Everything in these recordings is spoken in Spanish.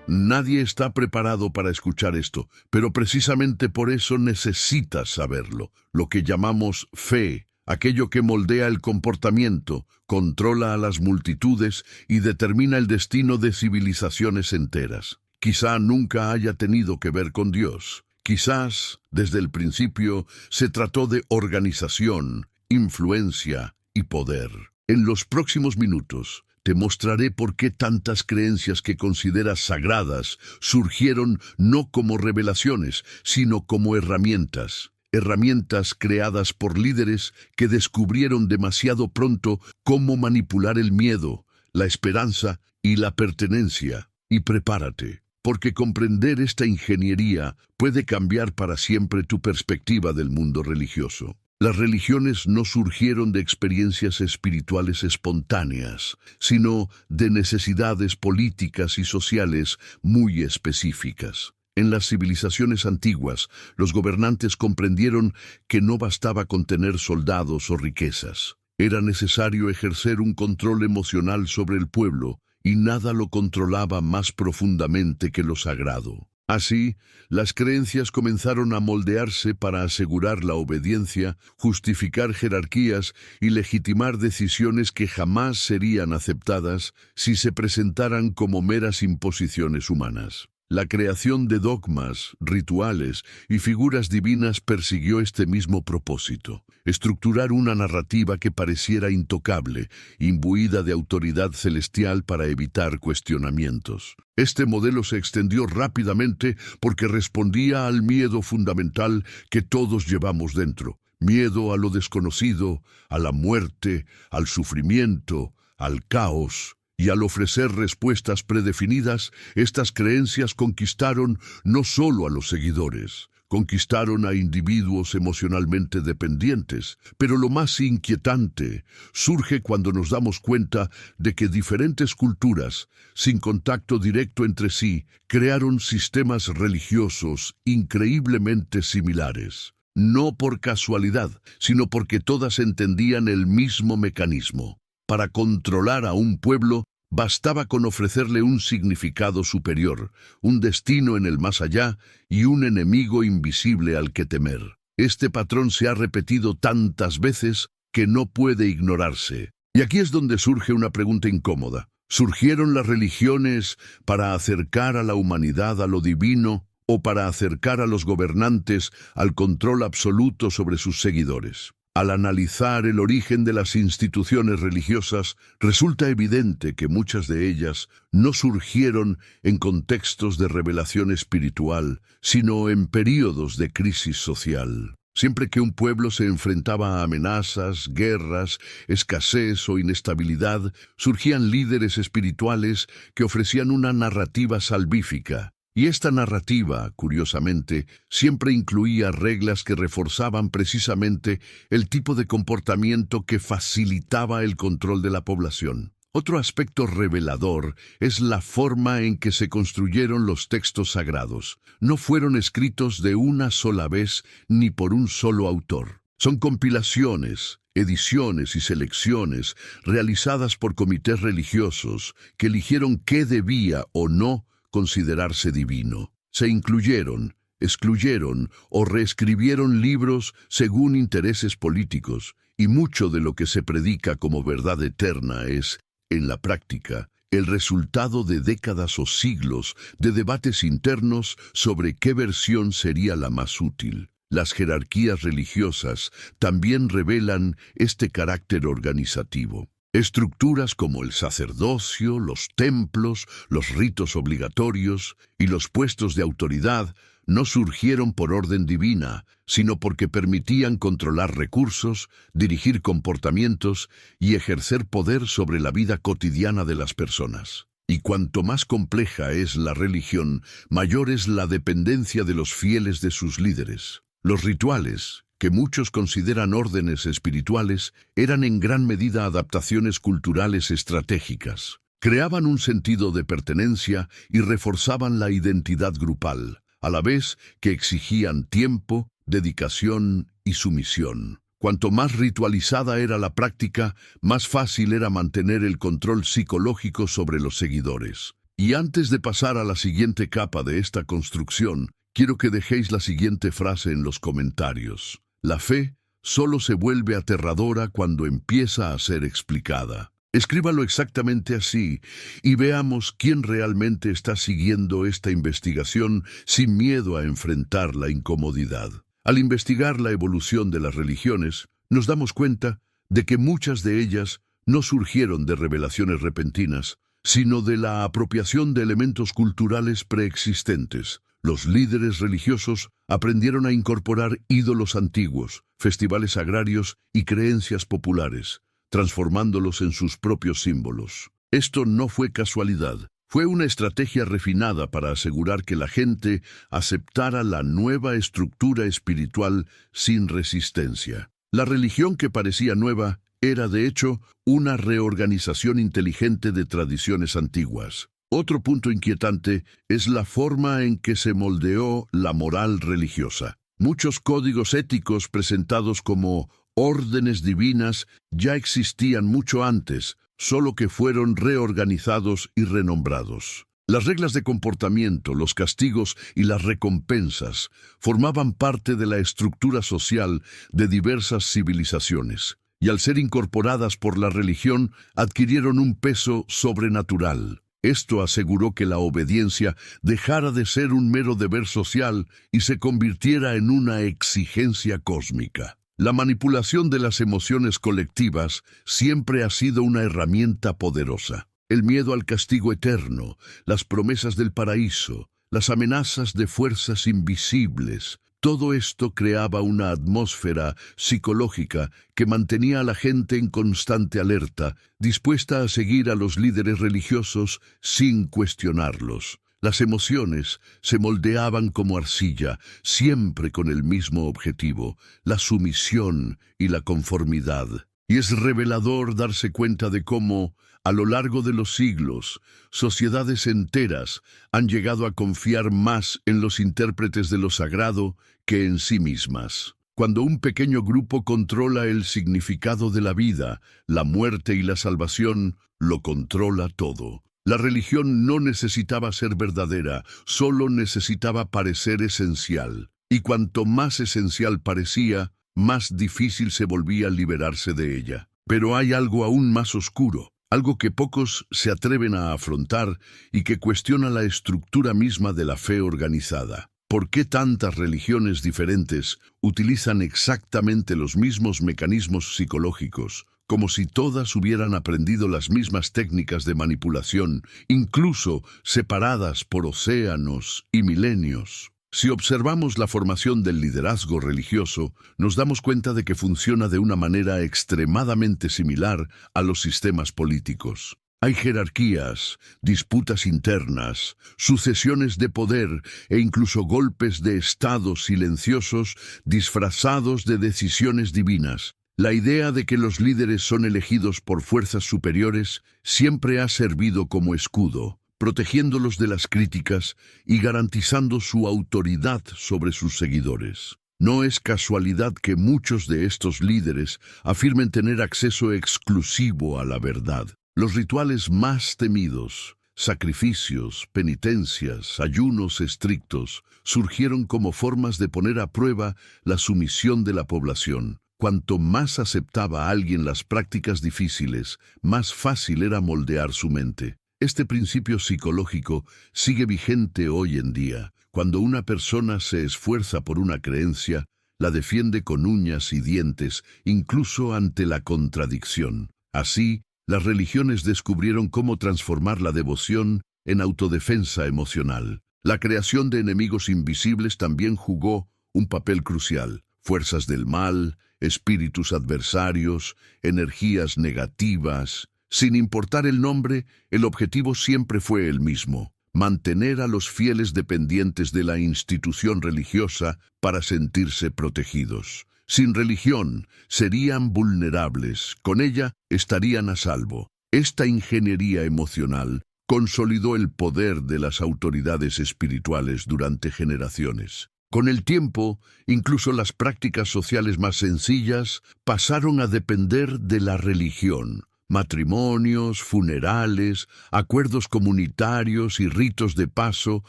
Nadie está preparado para escuchar esto, pero precisamente por eso necesitas saberlo. Lo que llamamos fe, aquello que moldea el comportamiento, controla a las multitudes y determina el destino de civilizaciones enteras. Quizá nunca haya tenido que ver con Dios. Quizás, desde el principio, se trató de organización, influencia y poder. En los próximos minutos, te mostraré por qué tantas creencias que consideras sagradas surgieron no como revelaciones, sino como herramientas. Herramientas creadas por líderes que descubrieron demasiado pronto cómo manipular el miedo, la esperanza y la pertenencia. Y prepárate, porque comprender esta ingeniería puede cambiar para siempre tu perspectiva del mundo religioso. Las religiones no surgieron de experiencias espirituales espontáneas, sino de necesidades políticas y sociales muy específicas. En las civilizaciones antiguas, los gobernantes comprendieron que no bastaba con tener soldados o riquezas. Era necesario ejercer un control emocional sobre el pueblo, y nada lo controlaba más profundamente que lo sagrado. Así, las creencias comenzaron a moldearse para asegurar la obediencia, justificar jerarquías y legitimar decisiones que jamás serían aceptadas si se presentaran como meras imposiciones humanas. La creación de dogmas, rituales y figuras divinas persiguió este mismo propósito: estructurar una narrativa que pareciera intocable, imbuida de autoridad celestial para evitar cuestionamientos. Este modelo se extendió rápidamente porque respondía al miedo fundamental que todos llevamos dentro: miedo a lo desconocido, a la muerte, al sufrimiento, al caos. Y al ofrecer respuestas predefinidas, estas creencias conquistaron no solo a los seguidores, conquistaron a individuos emocionalmente dependientes. Pero lo más inquietante surge cuando nos damos cuenta de que diferentes culturas, sin contacto directo entre sí, crearon sistemas religiosos increíblemente similares. No por casualidad, sino porque todas entendían el mismo mecanismo. Para controlar a un pueblo, bastaba con ofrecerle un significado superior, un destino en el más allá y un enemigo invisible al que temer. Este patrón se ha repetido tantas veces que no puede ignorarse. Y aquí es donde surge una pregunta incómoda. ¿Surgieron las religiones para acercar a la humanidad a lo divino o para acercar a los gobernantes al control absoluto sobre sus seguidores? Al analizar el origen de las instituciones religiosas, resulta evidente que muchas de ellas no surgieron en contextos de revelación espiritual, sino en períodos de crisis social. Siempre que un pueblo se enfrentaba a amenazas, guerras, escasez o inestabilidad, surgían líderes espirituales que ofrecían una narrativa salvífica. Y esta narrativa, curiosamente, siempre incluía reglas que reforzaban precisamente el tipo de comportamiento que facilitaba el control de la población. Otro aspecto revelador es la forma en que se construyeron los textos sagrados. No fueron escritos de una sola vez ni por un solo autor. Son compilaciones, ediciones y selecciones realizadas por comités religiosos que eligieron qué debía o no considerarse divino. Se incluyeron, excluyeron o reescribieron libros según intereses políticos, y mucho de lo que se predica como verdad eterna es, en la práctica, el resultado de décadas o siglos de debates internos sobre qué versión sería la más útil. Las jerarquías religiosas también revelan este carácter organizativo. Estructuras como el sacerdocio, los templos, los ritos obligatorios y los puestos de autoridad no surgieron por orden divina, sino porque permitían controlar recursos, dirigir comportamientos y ejercer poder sobre la vida cotidiana de las personas. Y cuanto más compleja es la religión, mayor es la dependencia de los fieles de sus líderes. Los rituales, que muchos consideran órdenes espirituales, eran en gran medida adaptaciones culturales estratégicas. Creaban un sentido de pertenencia y reforzaban la identidad grupal, a la vez que exigían tiempo, dedicación y sumisión. Cuanto más ritualizada era la práctica, más fácil era mantener el control psicológico sobre los seguidores. Y antes de pasar a la siguiente capa de esta construcción, quiero que dejéis la siguiente frase en los comentarios. La fe solo se vuelve aterradora cuando empieza a ser explicada. Escríbalo exactamente así y veamos quién realmente está siguiendo esta investigación sin miedo a enfrentar la incomodidad. Al investigar la evolución de las religiones, nos damos cuenta de que muchas de ellas no surgieron de revelaciones repentinas, sino de la apropiación de elementos culturales preexistentes. Los líderes religiosos aprendieron a incorporar ídolos antiguos, festivales agrarios y creencias populares, transformándolos en sus propios símbolos. Esto no fue casualidad, fue una estrategia refinada para asegurar que la gente aceptara la nueva estructura espiritual sin resistencia. La religión que parecía nueva era, de hecho, una reorganización inteligente de tradiciones antiguas. Otro punto inquietante es la forma en que se moldeó la moral religiosa. Muchos códigos éticos presentados como órdenes divinas ya existían mucho antes, solo que fueron reorganizados y renombrados. Las reglas de comportamiento, los castigos y las recompensas formaban parte de la estructura social de diversas civilizaciones, y al ser incorporadas por la religión adquirieron un peso sobrenatural. Esto aseguró que la obediencia dejara de ser un mero deber social y se convirtiera en una exigencia cósmica. La manipulación de las emociones colectivas siempre ha sido una herramienta poderosa. El miedo al castigo eterno, las promesas del paraíso, las amenazas de fuerzas invisibles, todo esto creaba una atmósfera psicológica que mantenía a la gente en constante alerta, dispuesta a seguir a los líderes religiosos sin cuestionarlos. Las emociones se moldeaban como arcilla, siempre con el mismo objetivo, la sumisión y la conformidad. Y es revelador darse cuenta de cómo, a lo largo de los siglos, sociedades enteras han llegado a confiar más en los intérpretes de lo sagrado que en sí mismas. Cuando un pequeño grupo controla el significado de la vida, la muerte y la salvación, lo controla todo. La religión no necesitaba ser verdadera, solo necesitaba parecer esencial. Y cuanto más esencial parecía, más difícil se volvía liberarse de ella. Pero hay algo aún más oscuro, algo que pocos se atreven a afrontar y que cuestiona la estructura misma de la fe organizada. ¿Por qué tantas religiones diferentes utilizan exactamente los mismos mecanismos psicológicos, como si todas hubieran aprendido las mismas técnicas de manipulación, incluso separadas por océanos y milenios? Si observamos la formación del liderazgo religioso, nos damos cuenta de que funciona de una manera extremadamente similar a los sistemas políticos. Hay jerarquías, disputas internas, sucesiones de poder e incluso golpes de estado silenciosos disfrazados de decisiones divinas. La idea de que los líderes son elegidos por fuerzas superiores siempre ha servido como escudo, protegiéndolos de las críticas y garantizando su autoridad sobre sus seguidores. No es casualidad que muchos de estos líderes afirmen tener acceso exclusivo a la verdad. Los rituales más temidos, sacrificios, penitencias, ayunos estrictos, surgieron como formas de poner a prueba la sumisión de la población. Cuanto más aceptaba alguien las prácticas difíciles, más fácil era moldear su mente. Este principio psicológico sigue vigente hoy en día. Cuando una persona se esfuerza por una creencia, la defiende con uñas y dientes, incluso ante la contradicción. Así, las religiones descubrieron cómo transformar la devoción en autodefensa emocional. La creación de enemigos invisibles también jugó un papel crucial. Fuerzas del mal, espíritus adversarios, energías negativas. Sin importar el nombre, el objetivo siempre fue el mismo: mantener a los fieles dependientes de la institución religiosa para sentirse protegidos. Sin religión, serían vulnerables, con ella estarían a salvo. Esta ingeniería emocional consolidó el poder de las autoridades espirituales durante generaciones. Con el tiempo, incluso las prácticas sociales más sencillas pasaron a depender de la religión. Matrimonios, funerales, acuerdos comunitarios y ritos de paso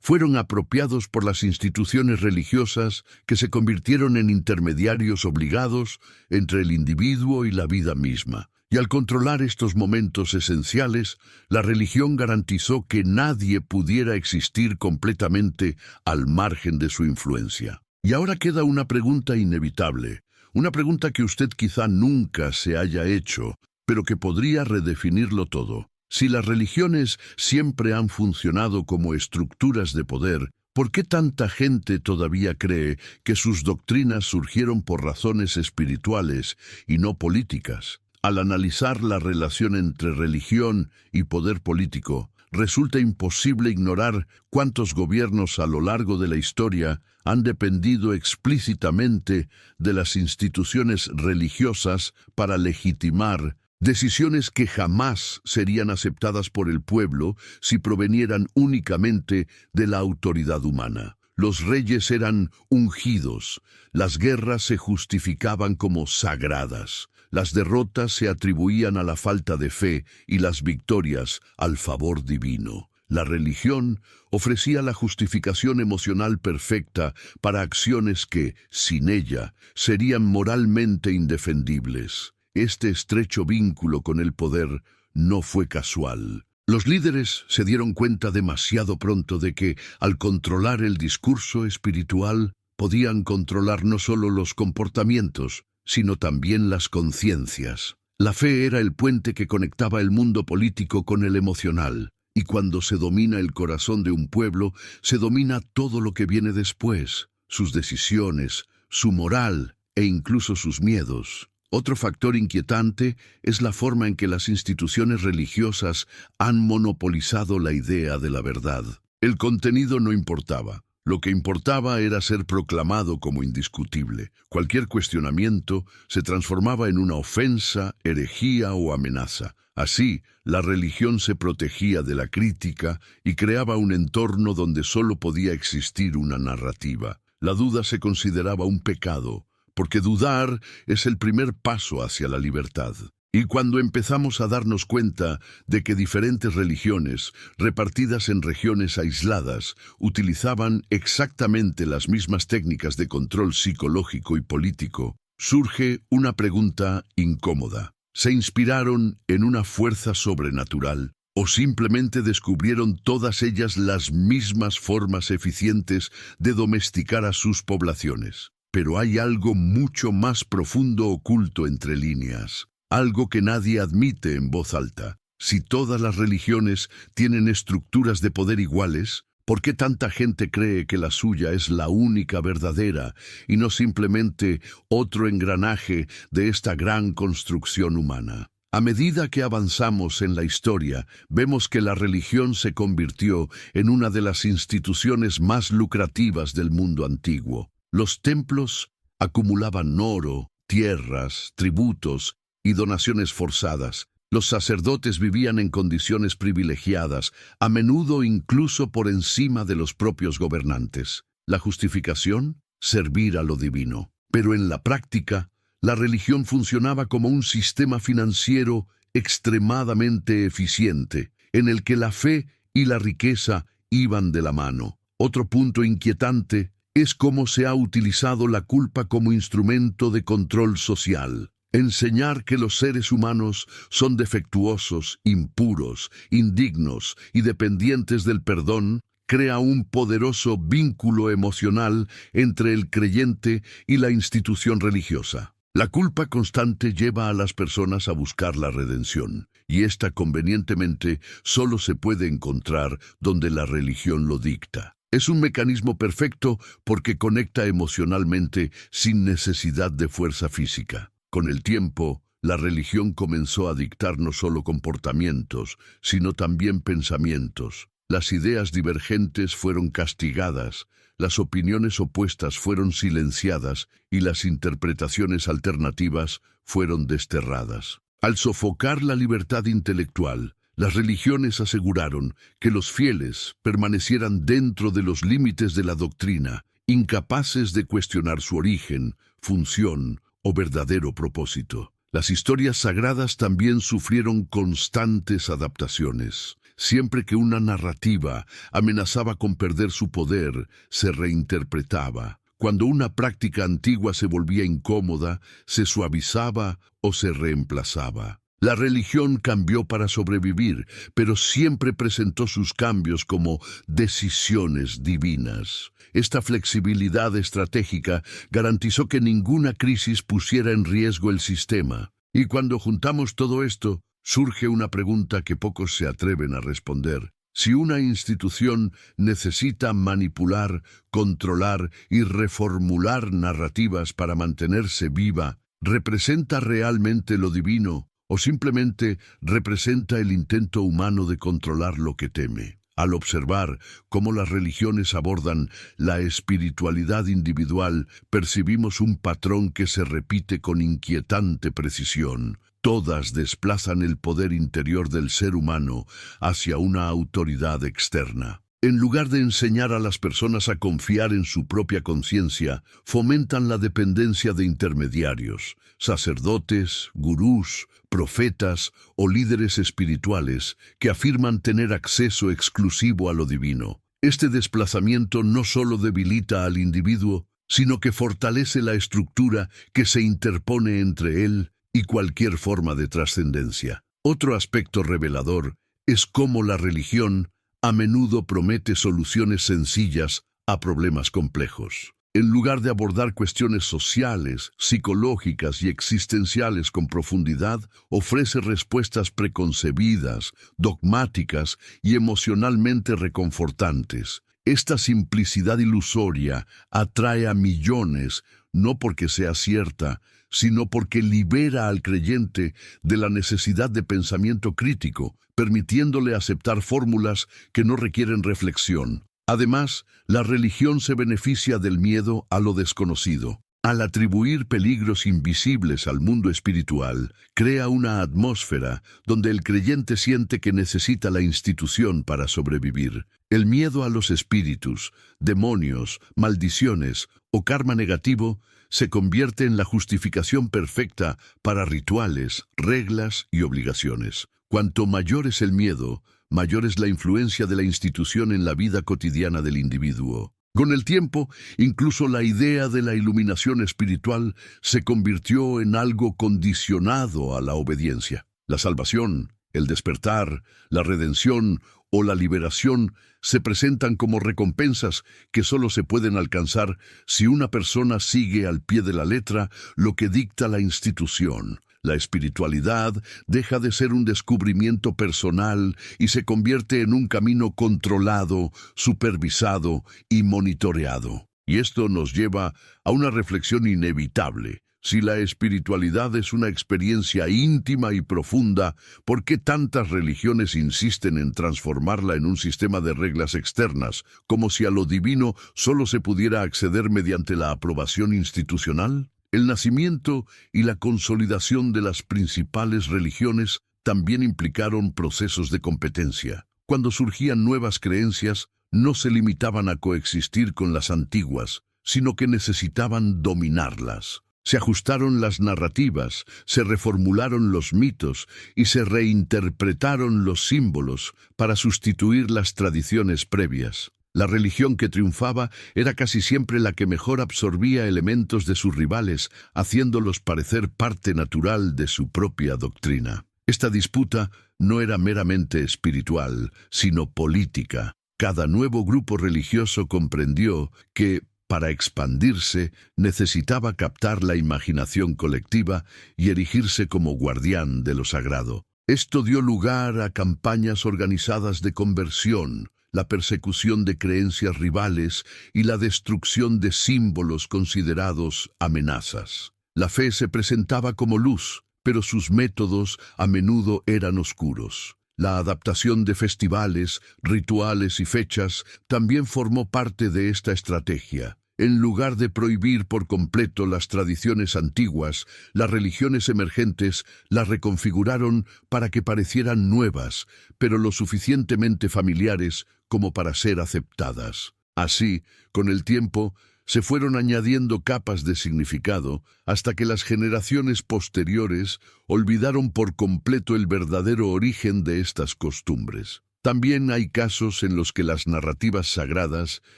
fueron apropiados por las instituciones religiosas que se convirtieron en intermediarios obligados entre el individuo y la vida misma. Y al controlar estos momentos esenciales, la religión garantizó que nadie pudiera existir completamente al margen de su influencia. Y ahora queda una pregunta inevitable, una pregunta que usted quizá nunca se haya hecho, pero que podría redefinirlo todo. Si las religiones siempre han funcionado como estructuras de poder, ¿por qué tanta gente todavía cree que sus doctrinas surgieron por razones espirituales y no políticas? Al analizar la relación entre religión y poder político, resulta imposible ignorar cuántos gobiernos a lo largo de la historia han dependido explícitamente de las instituciones religiosas para legitimar decisiones que jamás serían aceptadas por el pueblo si provenieran únicamente de la autoridad humana. Los reyes eran ungidos, las guerras se justificaban como sagradas, las derrotas se atribuían a la falta de fe y las victorias al favor divino. La religión ofrecía la justificación emocional perfecta para acciones que, sin ella, serían moralmente indefendibles. Este estrecho vínculo con el poder no fue casual. Los líderes se dieron cuenta demasiado pronto de que, al controlar el discurso espiritual, podían controlar no solo los comportamientos, sino también las conciencias. La fe era el puente que conectaba el mundo político con el emocional, y cuando se domina el corazón de un pueblo, se domina todo lo que viene después, sus decisiones, su moral e incluso sus miedos. Otro factor inquietante es la forma en que las instituciones religiosas han monopolizado la idea de la verdad. El contenido no importaba. Lo que importaba era ser proclamado como indiscutible. Cualquier cuestionamiento se transformaba en una ofensa, herejía o amenaza. Así, la religión se protegía de la crítica y creaba un entorno donde solo podía existir una narrativa. La duda se consideraba un pecado, porque dudar es el primer paso hacia la libertad. Y cuando empezamos a darnos cuenta de que diferentes religiones, repartidas en regiones aisladas, utilizaban exactamente las mismas técnicas de control psicológico y político, surge una pregunta incómoda. ¿Se inspiraron en una fuerza sobrenatural o simplemente descubrieron todas ellas las mismas formas eficientes de domesticar a sus poblaciones? Pero hay algo mucho más profundo oculto entre líneas. Algo que nadie admite en voz alta. Si todas las religiones tienen estructuras de poder iguales, ¿por qué tanta gente cree que la suya es la única verdadera y no simplemente otro engranaje de esta gran construcción humana? A medida que avanzamos en la historia, vemos que la religión se convirtió en una de las instituciones más lucrativas del mundo antiguo. Los templos acumulaban oro, tierras, tributos y donaciones forzadas. Los sacerdotes vivían en condiciones privilegiadas, a menudo incluso por encima de los propios gobernantes. La justificación, servir a lo divino. Pero en la práctica, la religión funcionaba como un sistema financiero extremadamente eficiente, en el que la fe y la riqueza iban de la mano. Otro punto inquietante es cómo se ha utilizado la culpa como instrumento de control social. Enseñar que los seres humanos son defectuosos, impuros, indignos y dependientes del perdón crea un poderoso vínculo emocional entre el creyente y la institución religiosa. La culpa constante lleva a las personas a buscar la redención, y esta convenientemente solo se puede encontrar donde la religión lo dicta. Es un mecanismo perfecto porque conecta emocionalmente sin necesidad de fuerza física. Con el tiempo, la religión comenzó a dictar no solo comportamientos, sino también pensamientos. Las ideas divergentes fueron castigadas, las opiniones opuestas fueron silenciadas y las interpretaciones alternativas fueron desterradas. Al sofocar la libertad intelectual, las religiones aseguraron que los fieles permanecieran dentro de los límites de la doctrina, incapaces de cuestionar su origen, función o verdadero propósito. Las historias sagradas también sufrieron constantes adaptaciones. Siempre que una narrativa amenazaba con perder su poder, se reinterpretaba. Cuando una práctica antigua se volvía incómoda, se suavizaba o se reemplazaba. La religión cambió para sobrevivir, pero siempre presentó sus cambios como decisiones divinas. Esta flexibilidad estratégica garantizó que ninguna crisis pusiera en riesgo el sistema. Y cuando juntamos todo esto, surge una pregunta que pocos se atreven a responder. Si una institución necesita manipular, controlar y reformular narrativas para mantenerse viva, ¿representa realmente lo divino o simplemente representa el intento humano de controlar lo que teme? Al observar cómo las religiones abordan la espiritualidad individual, percibimos un patrón que se repite con inquietante precisión. Todas desplazan el poder interior del ser humano hacia una autoridad externa. En lugar de enseñar a las personas a confiar en su propia conciencia, fomentan la dependencia de intermediarios, sacerdotes, gurús, profetas o líderes espirituales que afirman tener acceso exclusivo a lo divino. Este desplazamiento no solo debilita al individuo, sino que fortalece la estructura que se interpone entre él y cualquier forma de trascendencia. Otro aspecto revelador es cómo la religión a menudo promete soluciones sencillas a problemas complejos. En lugar de abordar cuestiones sociales, psicológicas y existenciales con profundidad, ofrece respuestas preconcebidas, dogmáticas y emocionalmente reconfortantes. Esta simplicidad ilusoria atrae a millones, no porque sea cierta, sino porque libera al creyente de la necesidad de pensamiento crítico, permitiéndole aceptar fórmulas que no requieren reflexión. Además, la religión se beneficia del miedo a lo desconocido. Al atribuir peligros invisibles al mundo espiritual, crea una atmósfera donde el creyente siente que necesita la institución para sobrevivir. El miedo a los espíritus, demonios, maldiciones o karma negativo se convierte en la justificación perfecta para rituales, reglas y obligaciones. Cuanto mayor es el miedo, mayor es la influencia de la institución en la vida cotidiana del individuo. Con el tiempo, incluso la idea de la iluminación espiritual se convirtió en algo condicionado a la obediencia. La salvación, el despertar, la redención o la liberación se presentan como recompensas que solo se pueden alcanzar si una persona sigue al pie de la letra lo que dicta la institución. La espiritualidad deja de ser un descubrimiento personal y se convierte en un camino controlado, supervisado y monitoreado. Y esto nos lleva a una reflexión inevitable. Si la espiritualidad es una experiencia íntima y profunda, ¿por qué tantas religiones insisten en transformarla en un sistema de reglas externas, como si a lo divino solo se pudiera acceder mediante la aprobación institucional? El nacimiento y la consolidación de las principales religiones también implicaron procesos de competencia. Cuando surgían nuevas creencias, no se limitaban a coexistir con las antiguas, sino que necesitaban dominarlas. Se ajustaron las narrativas, se reformularon los mitos y se reinterpretaron los símbolos para sustituir las tradiciones previas. La religión que triunfaba era casi siempre la que mejor absorbía elementos de sus rivales, haciéndolos parecer parte natural de su propia doctrina. Esta disputa no era meramente espiritual, sino política. Cada nuevo grupo religioso comprendió que, para expandirse, necesitaba captar la imaginación colectiva y erigirse como guardián de lo sagrado. Esto dio lugar a campañas organizadas de conversión, la persecución de creencias rivales y la destrucción de símbolos considerados amenazas. La fe se presentaba como luz, pero sus métodos a menudo eran oscuros. La adaptación de festivales, rituales y fechas también formó parte de esta estrategia. En lugar de prohibir por completo las tradiciones antiguas, las religiones emergentes las reconfiguraron para que parecieran nuevas, pero lo suficientemente familiares como para ser aceptadas. Así, con el tiempo, se fueron añadiendo capas de significado hasta que las generaciones posteriores olvidaron por completo el verdadero origen de estas costumbres. También hay casos en los que las narrativas sagradas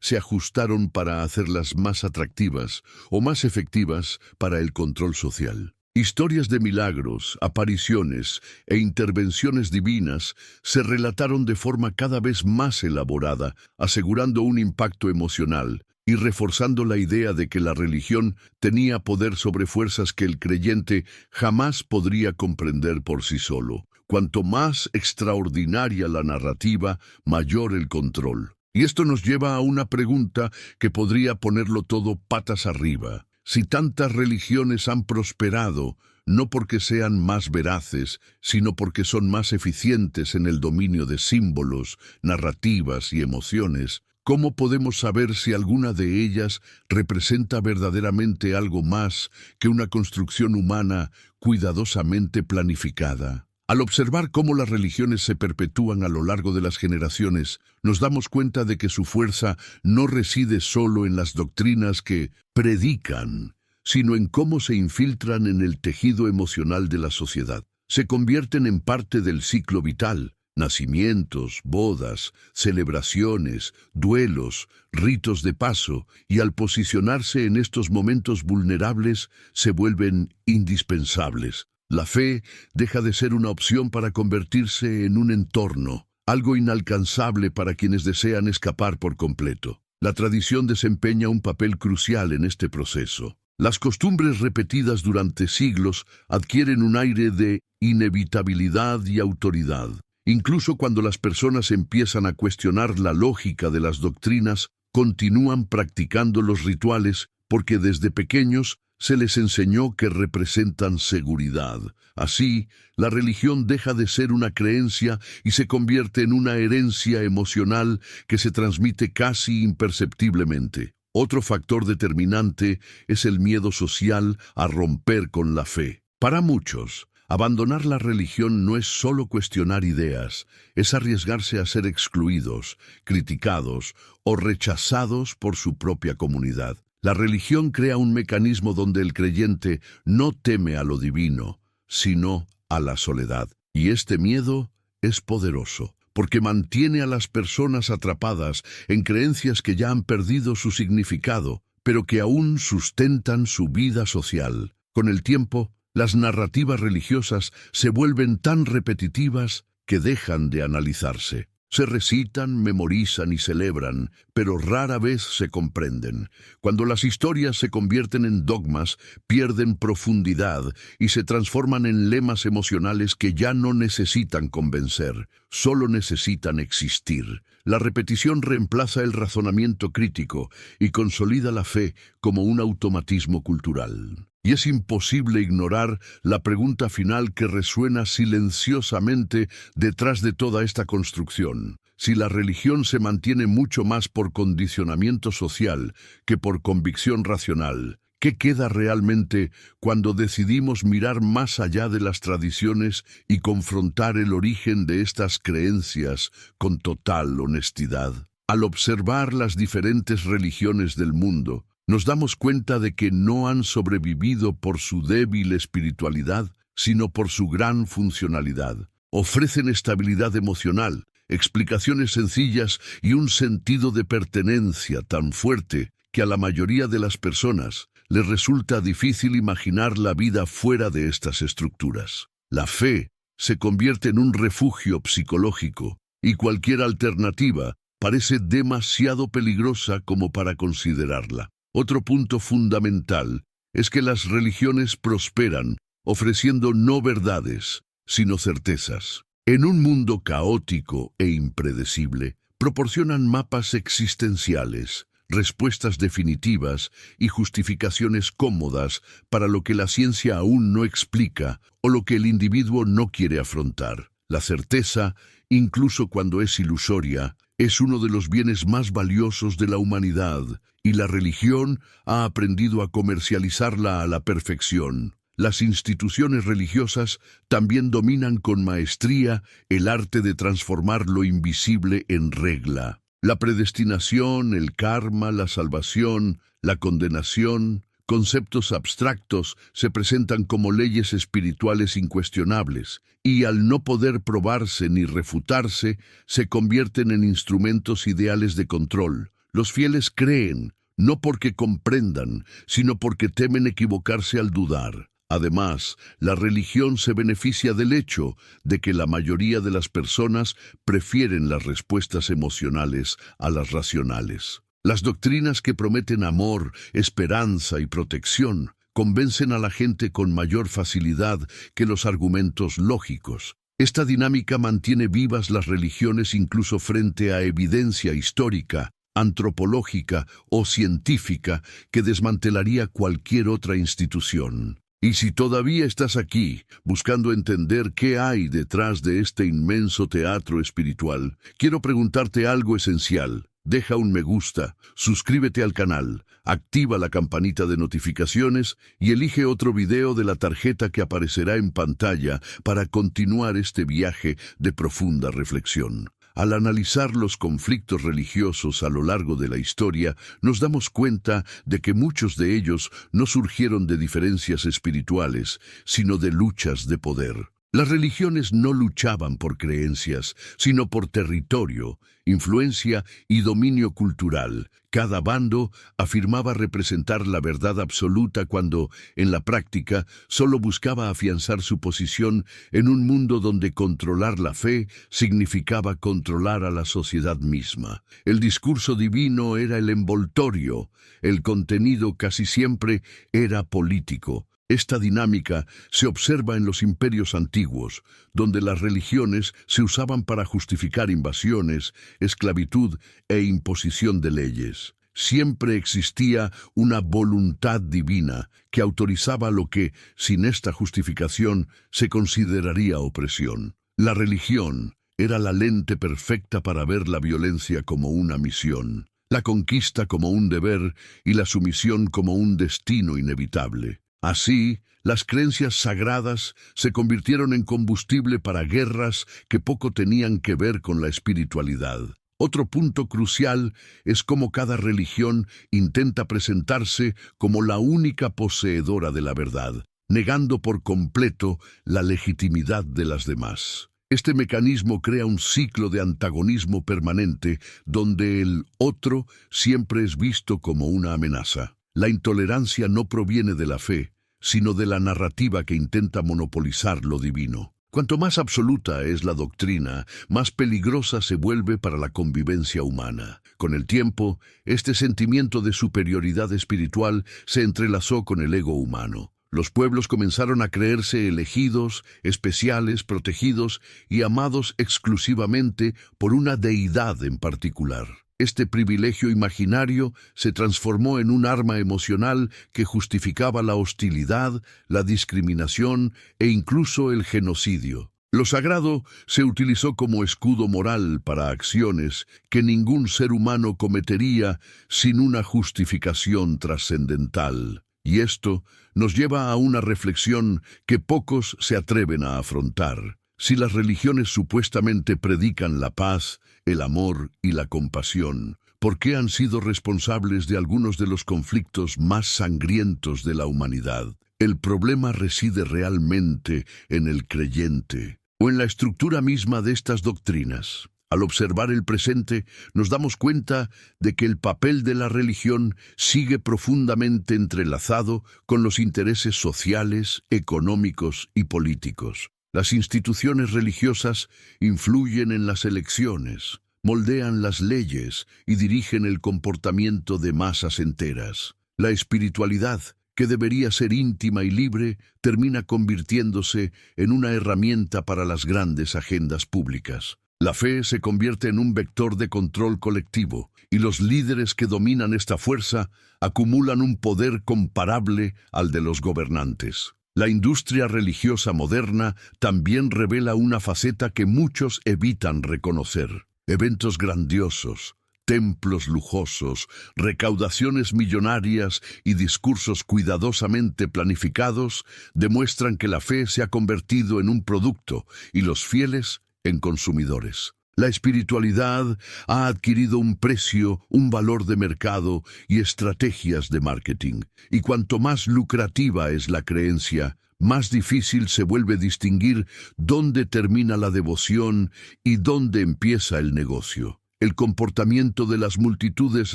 se ajustaron para hacerlas más atractivas o más efectivas para el control social. Historias de milagros, apariciones e intervenciones divinas se relataron de forma cada vez más elaborada, asegurando un impacto emocional y reforzando la idea de que la religión tenía poder sobre fuerzas que el creyente jamás podría comprender por sí solo. Cuanto más extraordinaria la narrativa, mayor el control. Y esto nos lleva a una pregunta que podría ponerlo todo patas arriba. Si tantas religiones han prosperado, no porque sean más veraces, sino porque son más eficientes en el dominio de símbolos, narrativas y emociones, ¿cómo podemos saber si alguna de ellas representa verdaderamente algo más que una construcción humana cuidadosamente planificada? Al observar cómo las religiones se perpetúan a lo largo de las generaciones, nos damos cuenta de que su fuerza no reside solo en las doctrinas que predican, sino en cómo se infiltran en el tejido emocional de la sociedad. Se convierten en parte del ciclo vital: nacimientos, bodas, celebraciones, duelos, ritos de paso, y al posicionarse en estos momentos vulnerables, se vuelven indispensables. La fe deja de ser una opción para convertirse en un entorno, algo inalcanzable para quienes desean escapar por completo. La tradición desempeña un papel crucial en este proceso. Las costumbres repetidas durante siglos adquieren un aire de inevitabilidad y autoridad. Incluso cuando las personas empiezan a cuestionar la lógica de las doctrinas, continúan practicando los rituales porque desde pequeños se les enseñó que representan seguridad. Así, la religión deja de ser una creencia y se convierte en una herencia emocional que se transmite casi imperceptiblemente. Otro factor determinante es el miedo social a romper con la fe. Para muchos, abandonar la religión no es solo cuestionar ideas, es arriesgarse a ser excluidos, criticados o rechazados por su propia comunidad. La religión crea un mecanismo donde el creyente no teme a lo divino, sino a la soledad. Y este miedo es poderoso, porque mantiene a las personas atrapadas en creencias que ya han perdido su significado, pero que aún sustentan su vida social. Con el tiempo, las narrativas religiosas se vuelven tan repetitivas que dejan de analizarse. Se recitan, memorizan y celebran, pero rara vez se comprenden. Cuando las historias se convierten en dogmas, pierden profundidad y se transforman en lemas emocionales que ya no necesitan convencer, solo necesitan existir. La repetición reemplaza el razonamiento crítico y consolida la fe como un automatismo cultural. Y es imposible ignorar la pregunta final que resuena silenciosamente detrás de toda esta construcción. Si la religión se mantiene mucho más por condicionamiento social que por convicción racional, ¿qué queda realmente cuando decidimos mirar más allá de las tradiciones y confrontar el origen de estas creencias con total honestidad? Al observar las diferentes religiones del mundo, nos damos cuenta de que no han sobrevivido por su débil espiritualidad, sino por su gran funcionalidad. Ofrecen estabilidad emocional, explicaciones sencillas y un sentido de pertenencia tan fuerte que a la mayoría de las personas les resulta difícil imaginar la vida fuera de estas estructuras. La fe se convierte en un refugio psicológico y cualquier alternativa parece demasiado peligrosa como para considerarla. Otro punto fundamental es que las religiones prosperan ofreciendo no verdades, sino certezas. En un mundo caótico e impredecible, proporcionan mapas existenciales, respuestas definitivas y justificaciones cómodas para lo que la ciencia aún no explica o lo que el individuo no quiere afrontar. La certeza, incluso cuando es ilusoria, es uno de los bienes más valiosos de la humanidad, y la religión ha aprendido a comercializarla a la perfección. Las instituciones religiosas también dominan con maestría el arte de transformar lo invisible en regla. La predestinación, el karma, la salvación, la condenación, conceptos abstractos se presentan como leyes espirituales incuestionables y al no poder probarse ni refutarse, se convierten en instrumentos ideales de control. Los fieles creen, no porque comprendan, sino porque temen equivocarse al dudar. Además, la religión se beneficia del hecho de que la mayoría de las personas prefieren las respuestas emocionales a las racionales. Las doctrinas que prometen amor, esperanza y protección convencen a la gente con mayor facilidad que los argumentos lógicos. Esta dinámica mantiene vivas las religiones incluso frente a evidencia histórica, antropológica o científica que desmantelaría cualquier otra institución. Y si todavía estás aquí, buscando entender qué hay detrás de este inmenso teatro espiritual, quiero preguntarte algo esencial. Deja un me gusta, suscríbete al canal, activa la campanita de notificaciones y elige otro video de la tarjeta que aparecerá en pantalla para continuar este viaje de profunda reflexión. Al analizar los conflictos religiosos a lo largo de la historia, nos damos cuenta de que muchos de ellos no surgieron de diferencias espirituales, sino de luchas de poder. Las religiones no luchaban por creencias, sino por territorio, influencia y dominio cultural. Cada bando afirmaba representar la verdad absoluta cuando, en la práctica, solo buscaba afianzar su posición en un mundo donde controlar la fe significaba controlar a la sociedad misma. El discurso divino era el envoltorio, el contenido casi siempre era político. Esta dinámica se observa en los imperios antiguos, donde las religiones se usaban para justificar invasiones, esclavitud e imposición de leyes. Siempre existía una voluntad divina que autorizaba lo que, sin esta justificación, se consideraría opresión. La religión era la lente perfecta para ver la violencia como una misión, la conquista como un deber y la sumisión como un destino inevitable. Así, las creencias sagradas se convirtieron en combustible para guerras que poco tenían que ver con la espiritualidad. Otro punto crucial es cómo cada religión intenta presentarse como la única poseedora de la verdad, negando por completo la legitimidad de las demás. Este mecanismo crea un ciclo de antagonismo permanente donde el otro siempre es visto como una amenaza. La intolerancia no proviene de la fe, sino de la narrativa que intenta monopolizar lo divino. Cuanto más absoluta es la doctrina, más peligrosa se vuelve para la convivencia humana. Con el tiempo, este sentimiento de superioridad espiritual se entrelazó con el ego humano. Los pueblos comenzaron a creerse elegidos, especiales, protegidos y amados exclusivamente por una deidad en particular. Este privilegio imaginario se transformó en un arma emocional que justificaba la hostilidad, la discriminación e incluso el genocidio. Lo sagrado se utilizó como escudo moral para acciones que ningún ser humano cometería sin una justificación trascendental. Y esto nos lleva a una reflexión que pocos se atreven a afrontar. Si las religiones supuestamente predican la paz, el amor y la compasión, ¿por qué han sido responsables de algunos de los conflictos más sangrientos de la humanidad? El problema reside realmente en el creyente o en la estructura misma de estas doctrinas. Al observar el presente, nos damos cuenta de que el papel de la religión sigue profundamente entrelazado con los intereses sociales, económicos y políticos. Las instituciones religiosas influyen en las elecciones, moldean las leyes y dirigen el comportamiento de masas enteras. La espiritualidad, que debería ser íntima y libre, termina convirtiéndose en una herramienta para las grandes agendas públicas. La fe se convierte en un vector de control colectivo, y los líderes que dominan esta fuerza acumulan un poder comparable al de los gobernantes. La industria religiosa moderna también revela una faceta que muchos evitan reconocer. Eventos grandiosos, templos lujosos, recaudaciones millonarias y discursos cuidadosamente planificados demuestran que la fe se ha convertido en un producto y los fieles en consumidores. La espiritualidad ha adquirido un precio, un valor de mercado y estrategias de marketing. Y cuanto más lucrativa es la creencia, más difícil se vuelve distinguir dónde termina la devoción y dónde empieza el negocio. El comportamiento de las multitudes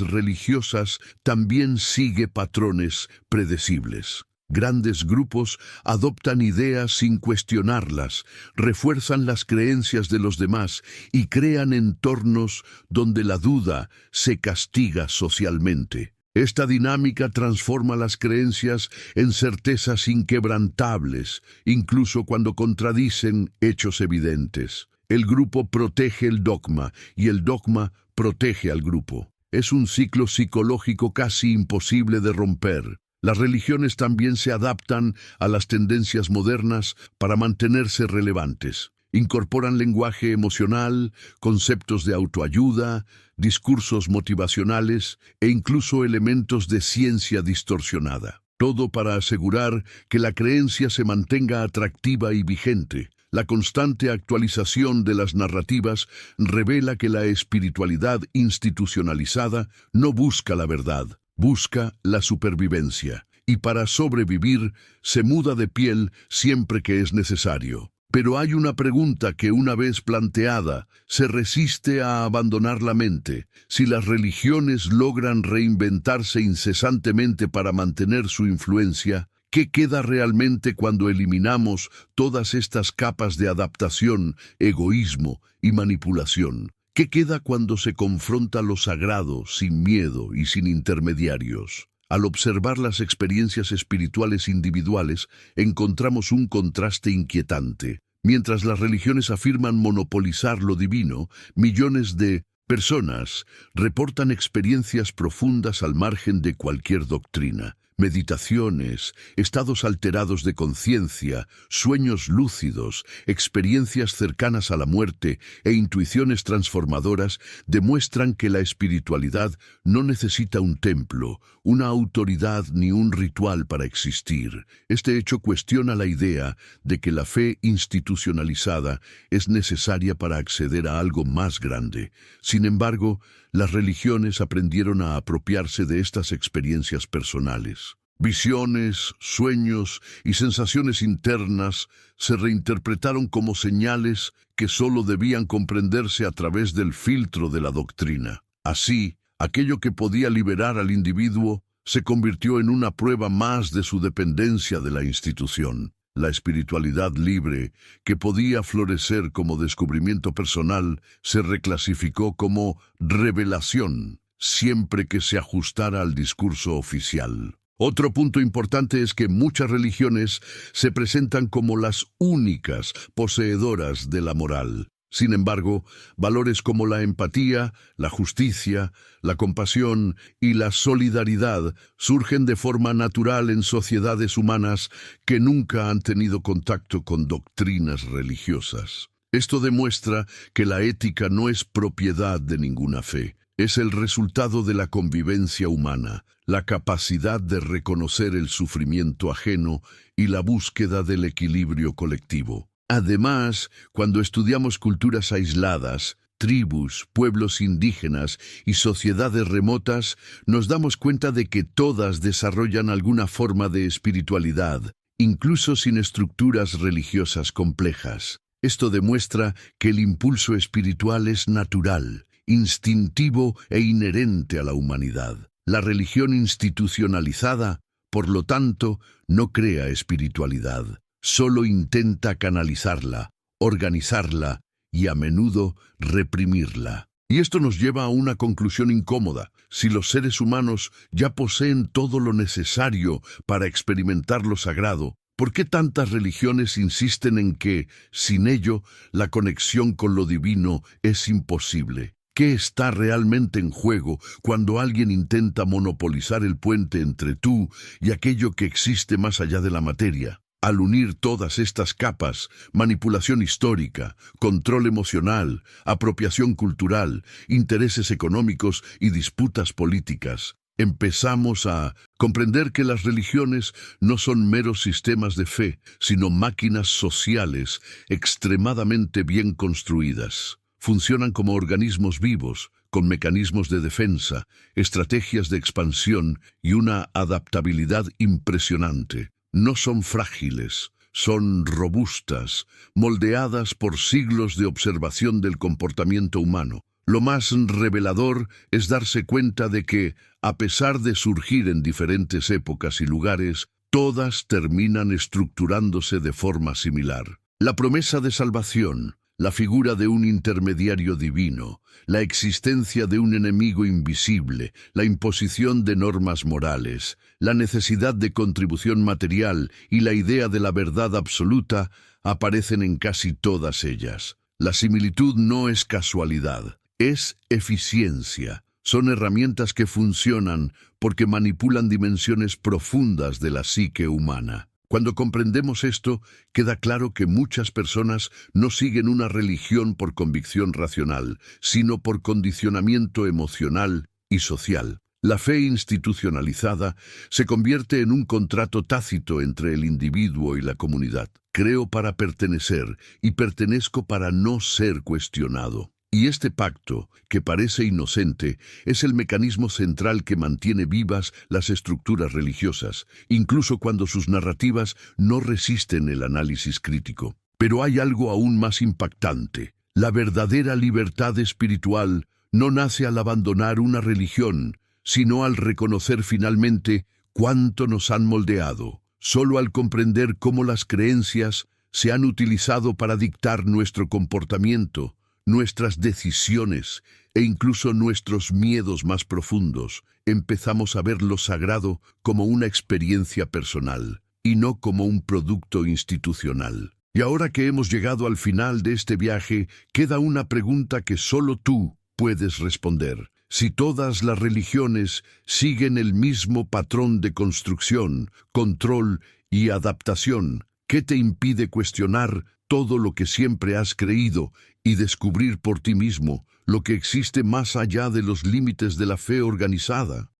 religiosas también sigue patrones predecibles. Grandes grupos adoptan ideas sin cuestionarlas, refuerzan las creencias de los demás y crean entornos donde la duda se castiga socialmente. Esta dinámica transforma las creencias en certezas inquebrantables, incluso cuando contradicen hechos evidentes. El grupo protege el dogma y el dogma protege al grupo. Es un ciclo psicológico casi imposible de romper. Las religiones también se adaptan a las tendencias modernas para mantenerse relevantes. Incorporan lenguaje emocional, conceptos de autoayuda, discursos motivacionales e incluso elementos de ciencia distorsionada. Todo para asegurar que la creencia se mantenga atractiva y vigente. La constante actualización de las narrativas revela que la espiritualidad institucionalizada no busca la verdad, busca la supervivencia, y para sobrevivir se muda de piel siempre que es necesario. Pero hay una pregunta que, una vez planteada, se resiste a abandonar la mente. Si las religiones logran reinventarse incesantemente para mantener su influencia, ¿qué queda realmente cuando eliminamos todas estas capas de adaptación, egoísmo y manipulación? ¿Qué queda cuando se confronta lo sagrado sin miedo y sin intermediarios? Al observar las experiencias espirituales individuales, encontramos un contraste inquietante. Mientras las religiones afirman monopolizar lo divino, millones de personas reportan experiencias profundas al margen de cualquier doctrina. Meditaciones, estados alterados de conciencia, sueños lúcidos, experiencias cercanas a la muerte e intuiciones transformadoras demuestran que la espiritualidad no necesita un templo, una autoridad ni un ritual para existir. Este hecho cuestiona la idea de que la fe institucionalizada es necesaria para acceder a algo más grande. Sin embargo, las religiones aprendieron a apropiarse de estas experiencias personales. Visiones, sueños y sensaciones internas se reinterpretaron como señales que solo debían comprenderse a través del filtro de la doctrina. Así, aquello que podía liberar al individuo se convirtió en una prueba más de su dependencia de la institución. La espiritualidad libre, que podía florecer como descubrimiento personal, se reclasificó como revelación, siempre que se ajustara al discurso oficial. Otro punto importante es que muchas religiones se presentan como las únicas poseedoras de la moral. Sin embargo, valores como la empatía, la justicia, la compasión y la solidaridad surgen de forma natural en sociedades humanas que nunca han tenido contacto con doctrinas religiosas. Esto demuestra que la ética no es propiedad de ninguna fe. Es el resultado de la convivencia humana, la capacidad de reconocer el sufrimiento ajeno y la búsqueda del equilibrio colectivo. Además, cuando estudiamos culturas aisladas, tribus, pueblos indígenas y sociedades remotas, nos damos cuenta de que todas desarrollan alguna forma de espiritualidad, incluso sin estructuras religiosas complejas. Esto demuestra que el impulso espiritual es natural, instintivo e inherente a la humanidad. La religión institucionalizada, por lo tanto, no crea espiritualidad. Solo intenta canalizarla, organizarla y a menudo reprimirla. Y esto nos lleva a una conclusión incómoda. Si los seres humanos ya poseen todo lo necesario para experimentar lo sagrado, ¿por qué tantas religiones insisten en que, sin ello, la conexión con lo divino es imposible? ¿Qué está realmente en juego cuando alguien intenta monopolizar el puente entre tú y aquello que existe más allá de la materia? Al unir todas estas capas, manipulación histórica, control emocional, apropiación cultural, intereses económicos y disputas políticas, empezamos a comprender que las religiones no son meros sistemas de fe, sino máquinas sociales extremadamente bien construidas. funcionan como organismos vivos, con mecanismos de defensa, estrategias de expansión y una adaptabilidad impresionante. No son frágiles, son robustas, moldeadas por siglos de observación del comportamiento humano. Lo más revelador es darse cuenta de que, a pesar de surgir en diferentes épocas y lugares, todas terminan estructurándose de forma similar. La promesa de salvación, la figura de un intermediario divino, la existencia de un enemigo invisible, la imposición de normas morales, la necesidad de contribución material y la idea de la verdad absoluta aparecen en casi todas ellas. La similitud no es casualidad, es eficiencia. Son herramientas que funcionan porque manipulan dimensiones profundas de la psique humana. Cuando comprendemos esto, queda claro que muchas personas no siguen una religión por convicción racional, sino por condicionamiento emocional y social. La fe institucionalizada se convierte en un contrato tácito entre el individuo y la comunidad. Creo para pertenecer y pertenezco para no ser cuestionado. Y este pacto, que parece inocente, es el mecanismo central que mantiene vivas las estructuras religiosas, incluso cuando sus narrativas no resisten el análisis crítico. Pero hay algo aún más impactante. La verdadera libertad espiritual no nace al abandonar una religión, sino al reconocer finalmente cuánto nos han moldeado. Solo al comprender cómo las creencias se han utilizado para dictar nuestro comportamiento, nuestras decisiones e incluso nuestros miedos más profundos, empezamos a ver lo sagrado como una experiencia personal y no como un producto institucional. Y ahora que hemos llegado al final de este viaje, queda una pregunta que solo tú puedes responder. Si todas las religiones siguen el mismo patrón de construcción, control y adaptación, ¿qué te impide cuestionar todo lo que siempre has creído y descubrir por ti mismo lo que existe más allá de los límites de la fe organizada?